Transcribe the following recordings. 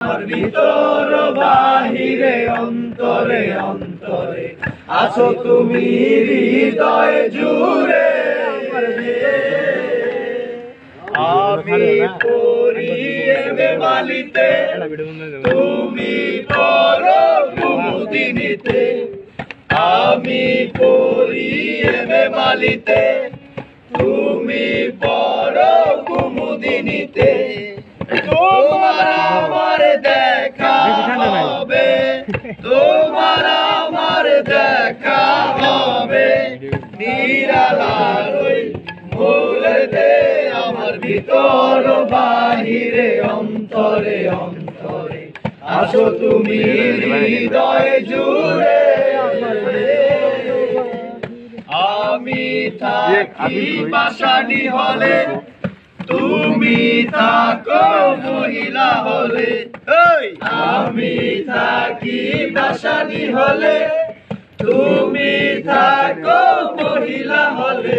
আমার ভিতর বাহিরে অন্তরে অন্তরে আছো তুমি হৃদয় জুড়ে। আমি পড়ি মালিতে তুমি পড়ো কুমুদিনীতে। আমি পড়ি মালিতে তুমি পড়ো কুমুদিনীতে। তোমার আমার দেখা হবে, তোমার আমার দেখা হবে নিরালার ওই মোড়েতে। আমার ভিতর বাহিরে অন্তরে অন্তরে আছো তুমি হৃদয় জুড়ে। আমি থাকি পাষাণী হলে তুমি থাকো মহিলা হলে। আমি থাকি পাষাণী হলে তুমি থাকো মহিলা হলে।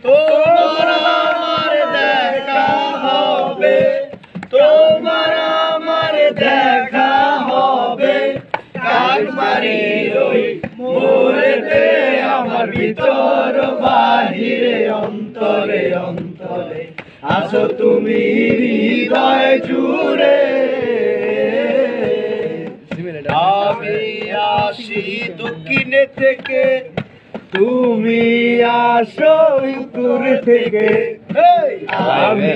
তোমার আমার দেখা হবে, তোমার আমার দেখা হবে কাকমারির ওই মোড়েতে। আমার ভিতর বাহিরে অন্তরে অন্তরে আছো তুমি হৃদয় জুড়ে। আমি আসি দক্ষিণে থেকে তুমি আসো উত্তর থেকে। আমি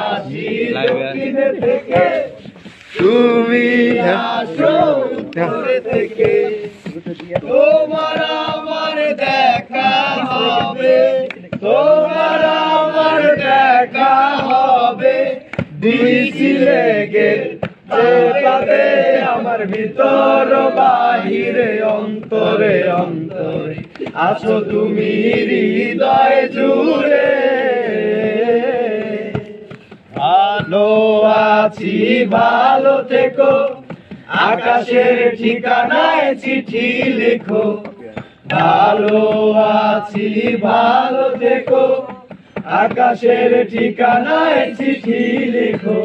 আসি দক্ষিণে থেকে তুমি আসো উত্তর থেকে। তোমার আমার দেখা হবে, তোমার আমার দেখা হবে দিছিলে পাবে। আমার ভিতর বাহিরে অন্তরে অন্তরে আছো তুমি হৃদয় জুড়ে। ভালো আছি ভালো থেকো, আকাশের ঠিকানায় চিঠি লেখো। ভালো আছি ভালো থেকো, আকাশের ঠিকানায় চিঠি লেখো।